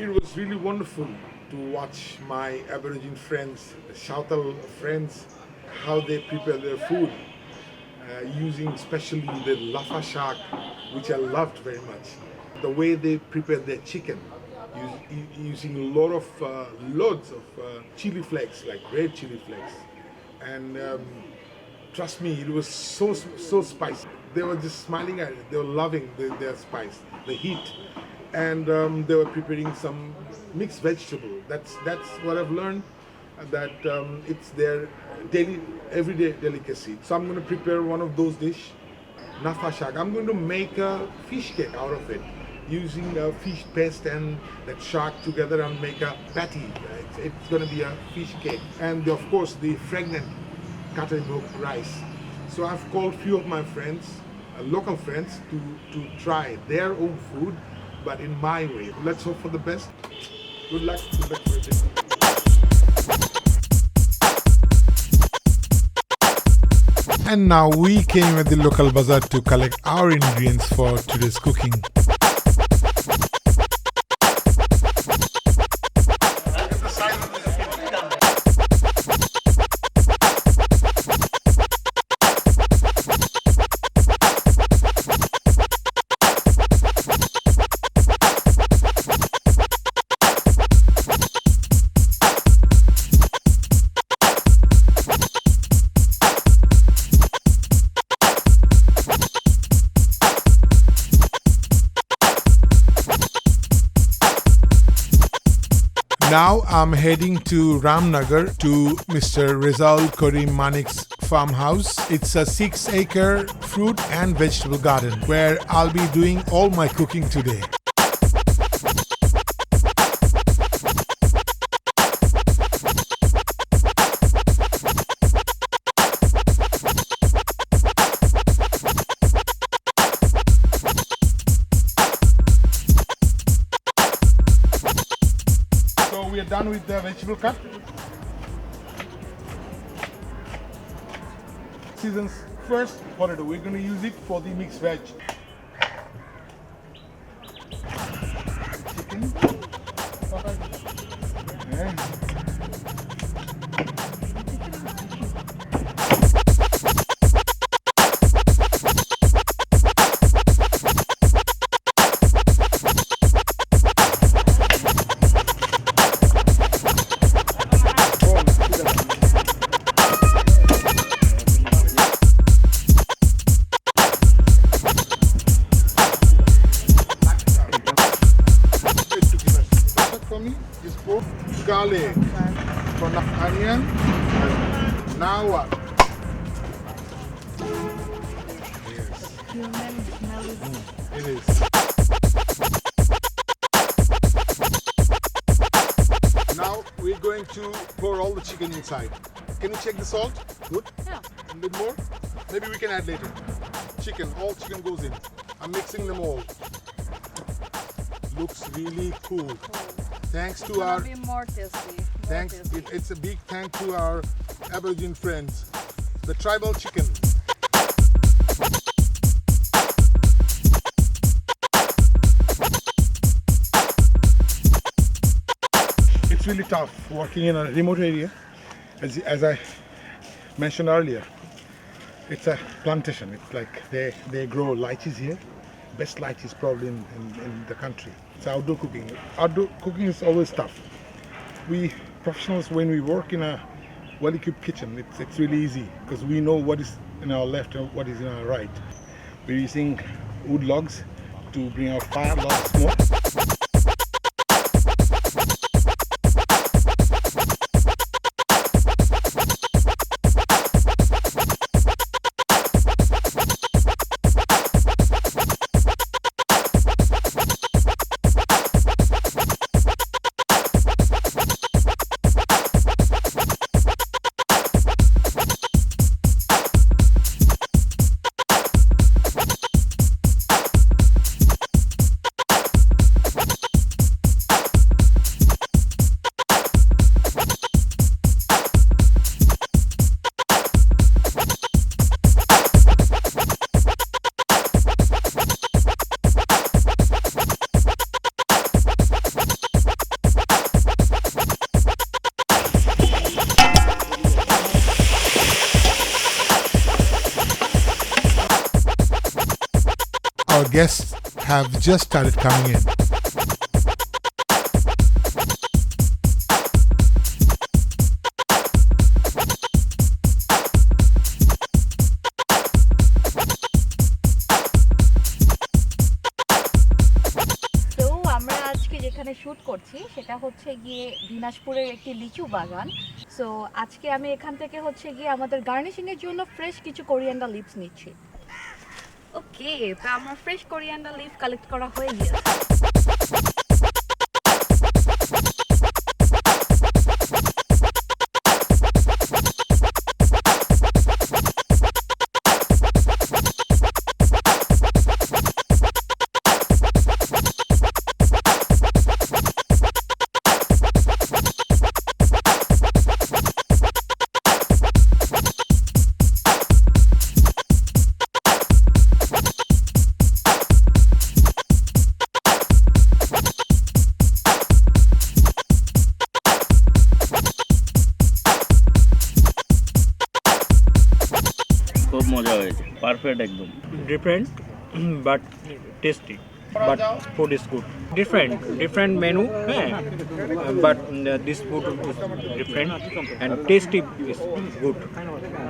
It was really wonderful to watch my Aboriginal friends, the Shautal friends, how they prepare their food using especially the lafa shark, which I loved very much. The way they prepare their chicken, using loads of chili flakes, like red chili flakes, and trust me, it was so spicy. They were just smiling at it. They were loving their spice, the heat, and they were preparing some mixed vegetable. That's what I've learned. That it's their daily, everyday delicacy. So I'm going to prepare one of those dish, nafa shak. I'm going to make a fish cake out of it, using fish paste and that shark together and make a patty. It's going to be a fish cake, and of course the fragrant Kataribok rice. So I've called few of my friends, local friends, to try their own food, but in my way. Let's hope for the best. Good luck. Good luck for it. And now we came at the local bazaar to collect our ingredients for today's cooking. Now I'm heading to Ramnagar to Mr. Rizal Karim Manik's farmhouse. It's a 6-acre fruit and vegetable garden where I'll be doing all my cooking today. We are done with the vegetable cut. Season's first potato. We're going to use it for the mixed veg. Chicken. Okay. Garlic, onion, now what? Yes. It is. Now we're going to pour all the chicken inside. Can you check the salt? Good? Yeah. A bit more? Maybe we can add later. Chicken, all chicken goes in. I'm mixing them all. Looks really cool. Thanks to our Be more tasty. thanks. It's a big thank to our Aboriginal friends, the tribal chicken. It's really tough working in a remote area, as I mentioned earlier. It's a plantation. It's like they grow lychees here. Best lychees probably in the country. It's outdoor cooking. Outdoor cooking is always tough. We professionals, when we work in a well-equipped kitchen, it's really easy because we know what is in our left and what is in our right. We're using wood logs to bring out fire, lot of smoke. guests have just started coming in. তো আমরা আজকে যেখানে shoot করছি সেটা হচ্ছে গিয়ে দিনাজপুরের একটি লিচু বাগান। সো আজকে আমি এখান থেকে হচ্ছে গিয়ে আমাদের গার্নিশিং এর জন্য ফ্রেশ কিছু কোরিয়ান্ডার লিভস নিচ্ছি। ওকে, তো আমার ফ্রেশ কোরিয়ান্ডার লিভ কালেক্ট করা হয়ে গিয়েছে। খুব মজা হয়েছে, পারফেক্ট একদম। Different but tasty. But food is good. Different menu, but this food is different and tasty is good.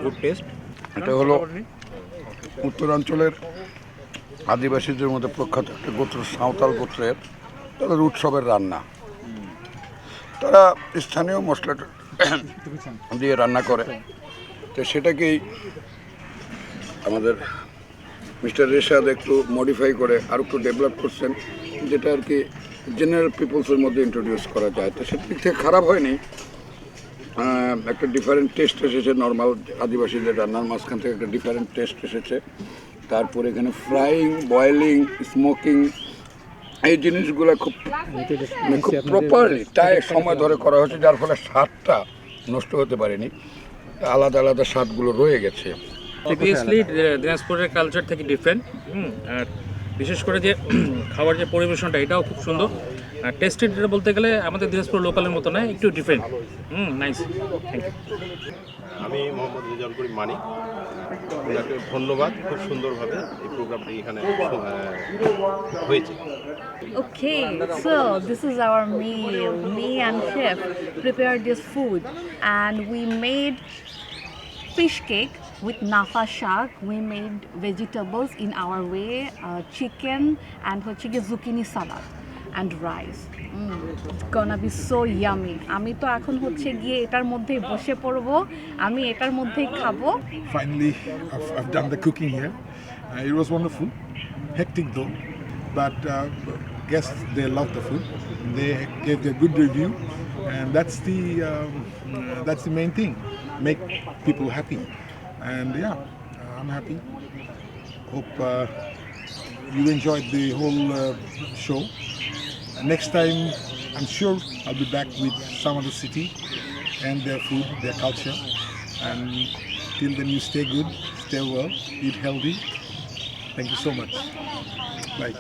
Good taste. এটা হলো উত্তরাঞ্চলের আদিবাসীদের মধ্যে প্রখ্যাত একটা গোত্র, সাঁওতাল গোত্রের তাদের উৎসবের রান্না। তারা স্থানীয় মশলা দিয়ে রান্না করে, তো সেটাকেই আমাদের মিস্টার রেশাদ একটু মডিফাই করে আর একটু ডেভেলপ করছেন, যেটা আর কি জেনারেল পিপলসের মধ্যে ইন্ট্রোডিউস করা যায়। তো সেদিক থেকে খারাপ হয়নি, একটা ডিফারেন্ট টেস্ট এসেছে। নর্মাল আদিবাসীদের রান্নার মাঝখান থেকে একটা ডিফারেন্ট টেস্ট এসেছে। তারপরে এখানে ফ্রাইং, বয়েলিং, স্মোকিং, এই জিনিসগুলো খুব প্রপারলি তাই সময় ধরে করা হয়েছে, যার ফলে স্বাদটা নষ্ট হতে পারেনি, আলাদা আলাদা স্বাদগুলো রয়ে গেছে। অবভিয়াসলি দিনাজপুরের কালচার থেকে ডিফারেন্ট, আর বিশেষ করে যে খাবার যে পরিবেশনটা এটাও খুব সুন্দর। আর টেস্টেড যেটা বলতে গেলে আমাদের দিনাজপুর লোকালের মতো না, একটু ডিফারেন্ট। Nice, thank you. আমি মোহাম্মদ রেজাউল করিম মানিক, আপনাকে ধন্যবাদ। খুব সুন্দরভাবে এই প্রোগ্রামটি এখানে হয়েছে। Okay, so this is our meal. Me and Chef prepared this food and we made fish cake with nafa shak. We made vegetables in our way, chicken and zucchini salad and rice. It's gonna be so yummy. আমি তো এখন হচ্ছে গিয়ে এটার মধ্যেই বসে পড়বো, আমি এটার মধ্যেই খাবো। Finally, I've done the cooking here. It was wonderful, hectic though, but guests, they loved the food. They gave a good review, and that's the main thing. Make people happy, and yeah, I'm happy. Hope you enjoyed the whole show. Next time, I'm sure I'll be back with some other city and their food, their culture. And till then, you stay good, stay well, eat healthy. Thank you so much. Bye.